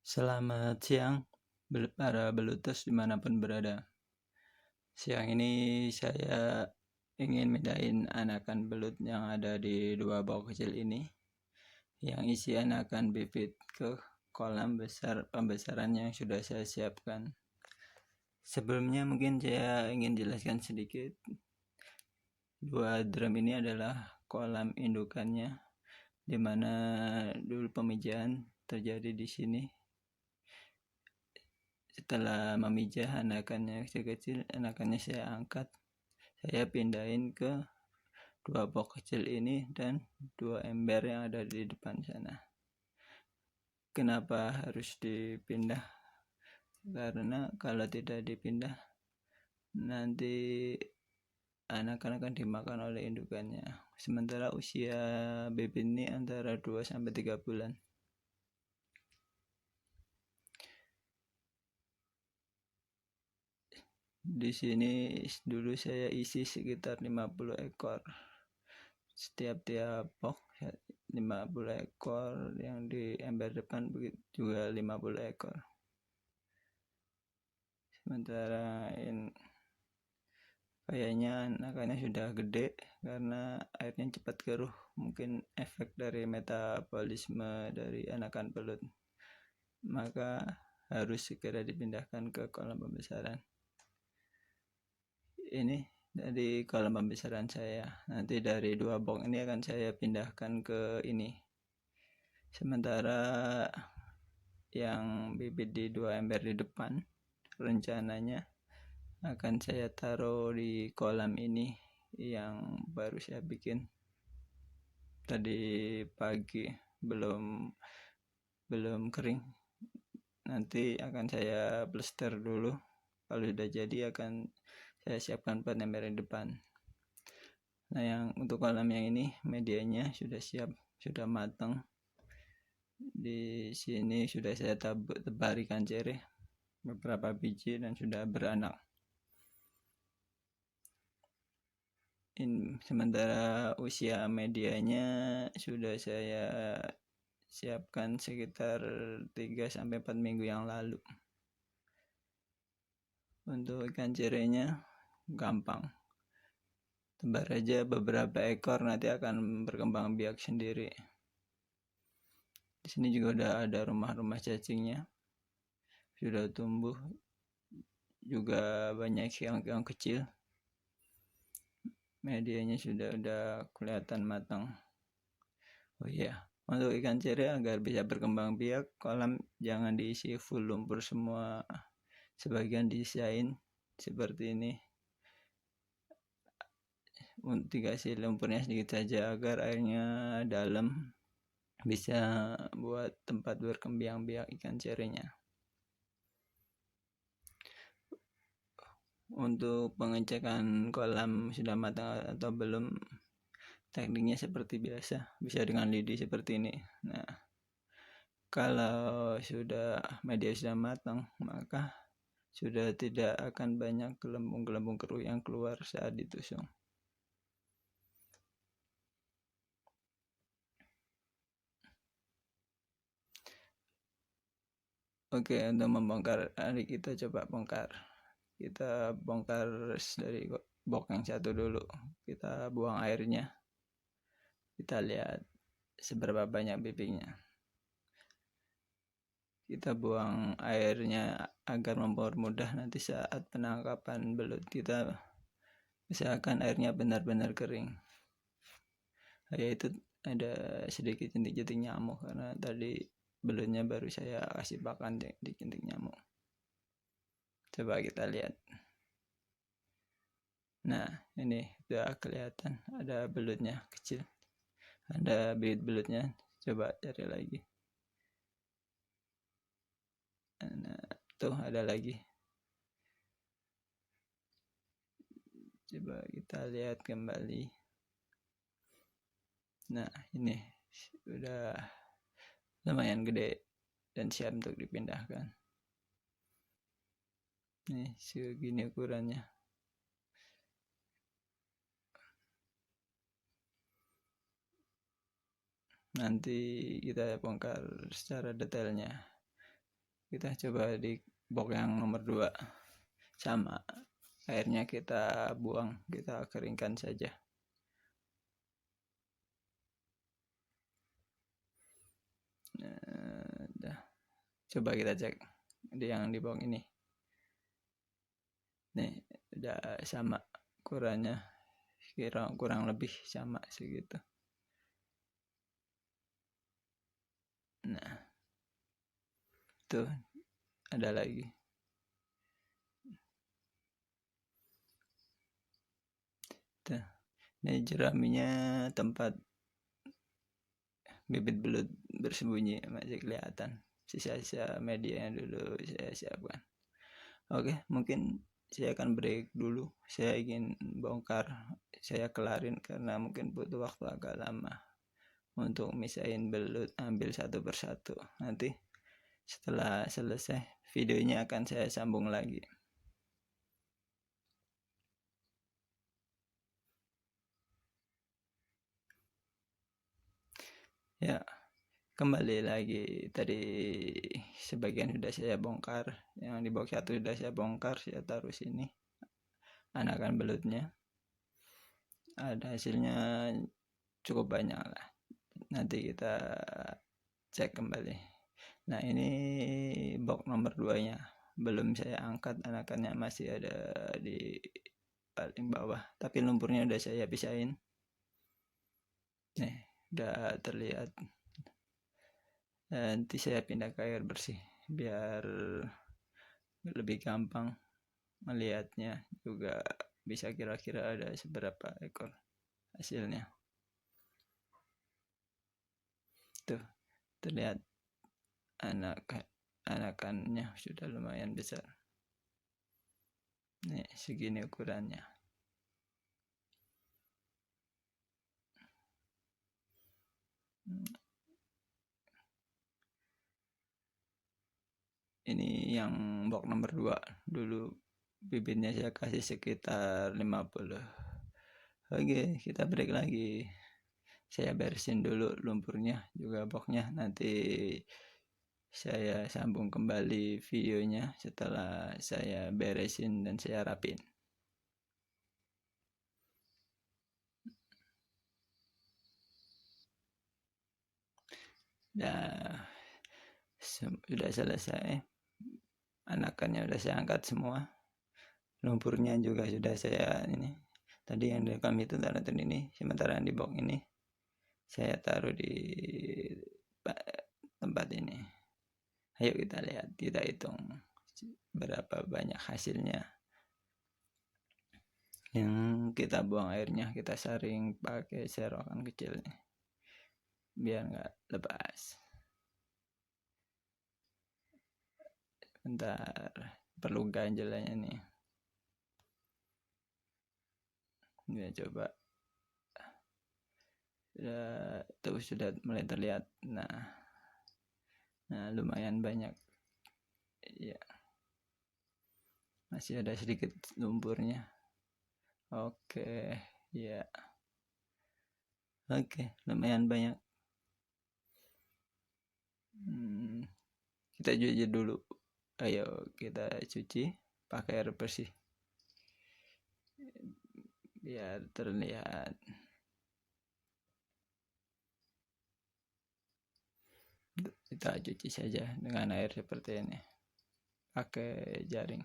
Selamat siang, para beluters dimanapun berada. Siang ini saya ingin mindahin anakan belut yang ada di 2 box kecil ini, yang isi anakan bibit ke kolam besar pembesaran yang sudah saya siapkan. Sebelumnya mungkin saya ingin jelaskan sedikit. 2 drum ini adalah kolam indukannya, di mana dulu pemijahan terjadi di sini. Setelah memijah anakannya kecil-kecil, anakannya saya angkat, saya pindahin ke 2 box kecil ini dan 2 ember yang ada di depan sana. Kenapa harus dipindah? Karena kalau tidak dipindah, nanti anakan akan dimakan oleh indukannya. Sementara usia bibit ini antara 2-3 bulan. Di sini dulu saya isi sekitar 50 ekor. Setiap box 50 ekor, yang di ember depan juga 50 ekor. Sementara kayaknya anakannya sudah gede karena airnya cepat keruh. Mungkin efek dari metabolisme dari anakan belut. Maka harus segera dipindahkan ke kolam pembesaran. Ini dari kolam pembesaran saya. Nanti dari 2 box ini akan saya pindahkan ke ini. Sementara yang bibit di 2 ember di depan, rencananya akan saya taruh di kolam ini yang baru saya bikin tadi pagi, belum kering. Nanti akan saya plester dulu. Kalau sudah jadi akan saya siapkan buat ember di depan. Nah, yang untuk kolam yang ini medianya sudah siap, sudah matang. Di sini sudah saya tebar ikan cere beberapa biji dan sudah beranak. Sementara usia medianya sudah saya siapkan sekitar 3-4 minggu yang lalu. Untuk ikan cerenya gampang, tebar aja beberapa ekor, nanti akan berkembang biak sendiri. Di sini juga udah ada rumah-rumah cacingnya, sudah tumbuh, juga banyak keong-keong kecil. Medianya sudah kelihatan matang. Oh iya, untuk ikan cere agar bisa berkembang biak, kolam jangan diisi full lumpur semua, sebagian disisain seperti ini. Dikasih lumpurnya sedikit saja agar airnya dalam, bisa buat tempat berkembang biak ikan cerenya. Untuk pengecekan kolam sudah matang atau belum, tekniknya seperti biasa, bisa dengan lidi seperti ini. Nah, kalau media sudah matang, maka sudah tidak akan banyak gelembung-gelembung keruh yang keluar saat ditusung. Oke, untuk membongkar, hari kita coba bongkar. Kita bongkar dari box yang satu dulu. Kita buang airnya. Kita lihat seberapa banyak bibitnya. Kita buang airnya agar mempermudah nanti saat penangkapan belut kita. Usahakan airnya benar-benar kering. Yaitu ada sedikit jentik-jentik nyamuk, karena tadi belutnya baru saya kasih pakan di jentik nyamuk. Coba kita lihat. Nah, ini sudah kelihatan ada belutnya kecil, ada bibit belutnya. Coba cari lagi. Nah, tuh ada lagi. Coba kita lihat kembali. Nah, ini sudah lumayan gede dan siap untuk dipindahkan. Nih, segini ukurannya. Nanti kita bongkar secara detailnya. Kita coba di box yang nomor 2 sama. Airnya kita buang, kita keringkan saja. Nah, coba kita cek di yang di box ini. Nih, udah sama ukurannya, kurang lebih sama segitu. Nah, tuh ada lagi. Tuh, ini jeraminya, tempat bibit belut bersembunyi masih kelihatan. Sisa-sisa media yang dulu saya siapkan. Oke, mungkin saya akan break dulu. Saya ingin bongkar, saya kelarin karena mungkin butuh waktu agak lama untuk misahin belut, ambil satu persatu. Nanti setelah selesai videonya akan saya sambung lagi. Ya, kembali lagi. Tadi sebagian sudah saya bongkar, yang di box 1 sudah saya bongkar, saya taruh sini anakan belutnya. Ada hasilnya cukup banyak lah. Nanti kita cek kembali. Nah, ini box nomor 2 nya belum saya angkat, anakannya masih ada di paling bawah, tapi lumpurnya udah saya pisahin. Nih, udah terlihat. Nanti saya pindah ke air bersih biar lebih gampang melihatnya, juga bisa kira-kira ada seberapa ekor hasilnya. Tuh, terlihat anakannya sudah lumayan besar. Nih, segini ukurannya. Ini yang box nomor 2. Dulu bibitnya saya kasih sekitar 50. Oke, kita break lagi. Saya beresin dulu lumpurnya, juga boxnya. Nanti saya sambung kembali videonya setelah saya beresin dan saya rapin. Nah, sudah selesai. Anakannya sudah saya angkat semua. Lumpurnya juga sudah saya ini. Tadi yang direkam itu taruh ini, sementara yang di box ini saya taruh di tempat ini. Ayo kita lihat, kita hitung berapa banyak hasilnya. Yang kita buang airnya, kita saring pakai serokan kecil nih, biar nggak lepas. Bentar, perlu ganjelannya nih. Ya, coba. Tuh sudah mulai terlihat. Nah, lumayan banyak. Ya, masih ada sedikit lumpurnya. Oke, ya. Oke, lumayan banyak. Kita cuci dulu. Ayo kita cuci pakai air bersih biar terlihat. Kita cuci saja dengan air seperti ini, pakai jaring.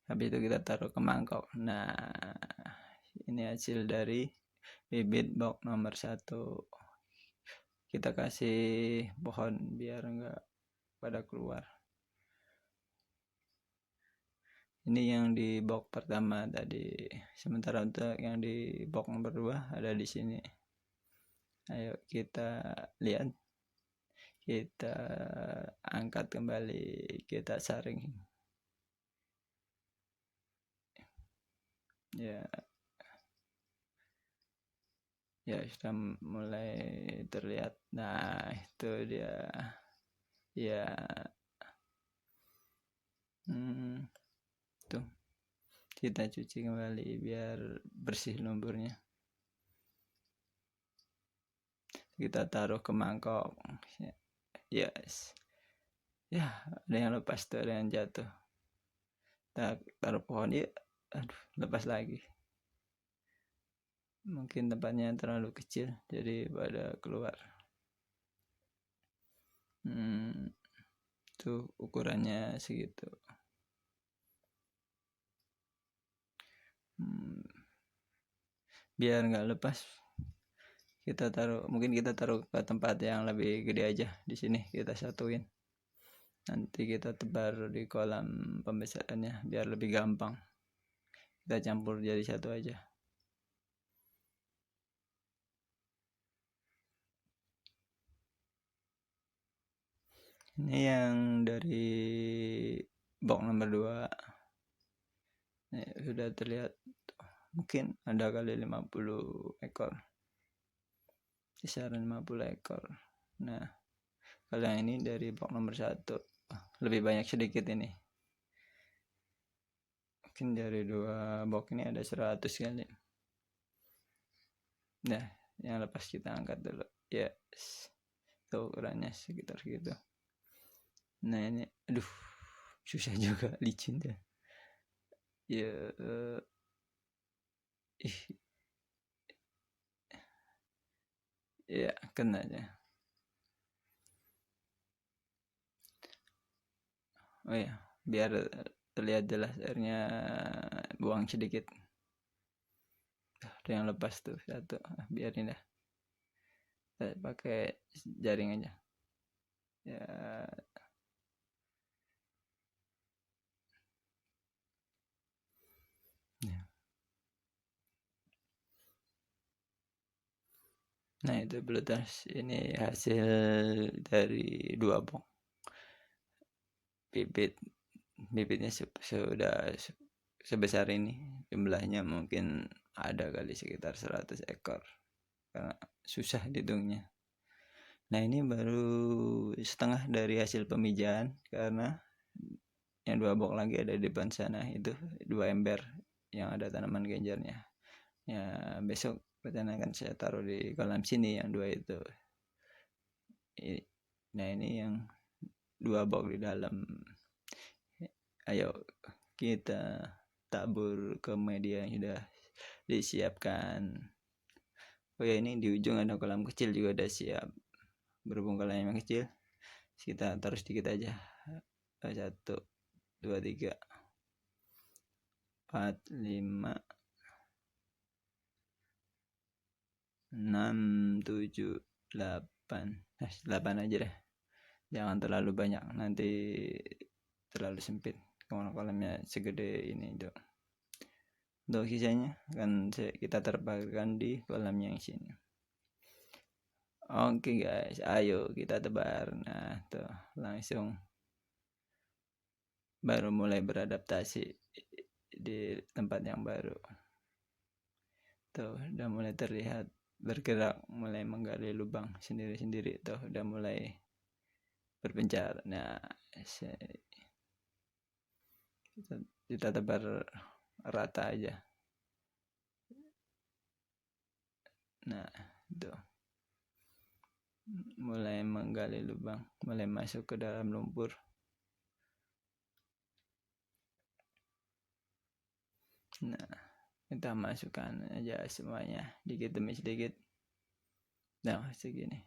Habis itu kita taruh ke mangkok. Nah, ini hasil dari bibit box nomor 1. Kita kasih pohon biar enggak pada keluar. Ini yang di box pertama tadi. Sementara untuk yang di box nomor 2 ada di sini. Ayo kita lihat. Kita angkat kembali, kita saring. Ya, sudah mulai terlihat. Nah, itu dia. Ya, tuh kita cuci kembali biar bersih lumpurnya. Kita taruh ke mangkok. yes. Ya, ada yang lepas tuh, ada yang jatuh. Taruh pohon ya, aduh, lepas lagi. Mungkin tempatnya terlalu kecil, jadi pada keluar. Tuh ukurannya segitu. Biar nggak lepas, mungkin kita taruh ke tempat yang lebih gede aja. Di sini kita satuin. Nanti kita tebar di kolam pembesarannya biar lebih gampang. Kita campur jadi satu aja. Ini yang dari box nomor 2. Ini sudah terlihat, mungkin ada kali 50 ekor. Kisaran 50 ekor. Nah, kalau yang ini dari box nomor 1, lebih banyak sedikit ini. Mungkin dari 2 box ini ada 100 kali. Nah, yang lepas kita angkat dulu. Yes. Tuh ukurannya sekitar gitu. Nah, ini aduh, susah juga, licin deh. Ya, ya kena aja. Oh ya, biar terlihat jelas airnya, buang sedikit. Ada yang lepas tuh satu, biarin dah. Saya pakai jaring aja. Ya. Nah, itu belutas. Ini hasil dari 2 box. Bibitnya sudah sebesar ini. Jumlahnya mungkin ada kali sekitar 100 ekor. Karena susah dihitungnya. Nah, ini baru setengah dari hasil pemijahan, karena yang 2 box lagi ada di depan sana, itu 2 ember yang ada tanaman genjernya. Ya, besok rencana akan saya taruh di kolam sini yang 2 itu. Nah, ini yang 2 box di dalam. Ayo kita tabur ke media yang sudah disiapkan. Oh ya, ini di ujung ada kolam kecil juga udah siap. Berhubung kolamnya kecil, kita taruh sedikit aja. 1, 2, 3, 4, 5, 6, 7, 8. 8 aja deh. Jangan terlalu banyak, nanti terlalu sempit. Kolamnya segede ini tuh. Untuk sisanya kan kita terbangkan di kolam yang sini. Oke guys, ayo kita tebar. Nah, tuh langsung baru mulai beradaptasi di tempat yang baru. Tuh udah mulai terlihat bergerak, mulai menggali lubang sendiri-sendiri. Tuh udah mulai berpencar. Nah, kita tebar rata aja. Nah, itu mulai menggali lubang, mulai masuk ke dalam lumpur. Nah, kita masukkan aja semuanya sedikit demi sedikit. Nah, segini.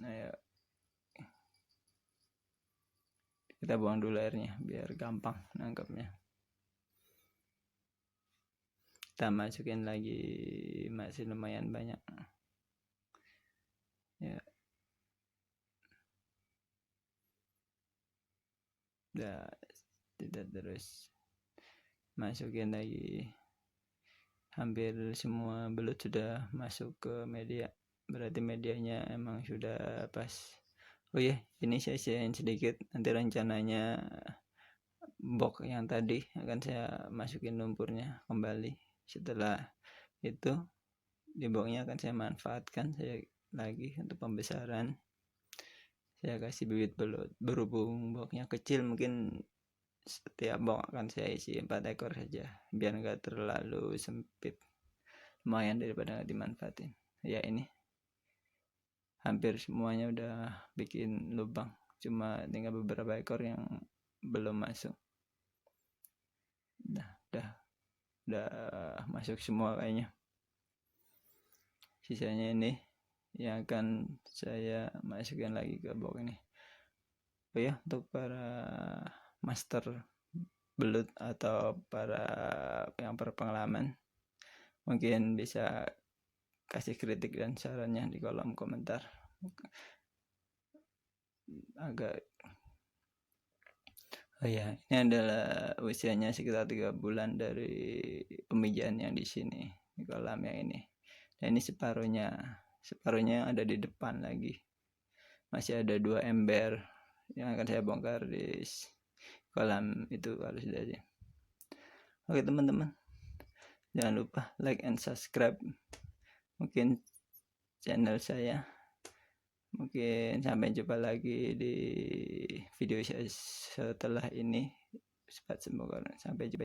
Nah, ya. Kita buang dulu airnya biar gampang nangkapnya. Kita masukin lagi, masih lumayan banyak. Ya. Udah, tidak terus masukin lagi. Hampir semua belut sudah masuk ke media. Berarti medianya emang sudah pas. Oh ya, ini saya sharein sedikit. Nanti rencananya box yang tadi akan saya masukin lumpurnya kembali. Setelah itu di boxnya akan saya manfaatkan saya lagi untuk pembesaran. Saya kasih bibit belut. Berhubung boxnya kecil, mungkin setiap box akan saya isi 4 ekor saja biar enggak terlalu sempit. lumayan daripada nggak dimanfaatin. Ya ini hampir semuanya udah bikin lubang, cuma tinggal beberapa ekor yang belum masuk. Udah masuk semua kayaknya. Sisanya ini yang akan saya masukkan lagi ke box ini. Oh ya, untuk para master belut atau para yang berpengalaman, mungkin bisa kasih kritik dan sarannya di kolom komentar. Oh ya, ini adalah usianya sekitar 3 bulan dari pemijahan yang di sini, di kolam yang ini. Dan ini separuhnya ada di depan lagi. Masih ada 2 ember yang akan saya bongkar di kolam itu kalau sudah aja. Oke teman-teman, jangan lupa like and subscribe mungkin channel saya. Mungkin sampai jumpa lagi di video saya setelah ini. Semoga sampai jumpa.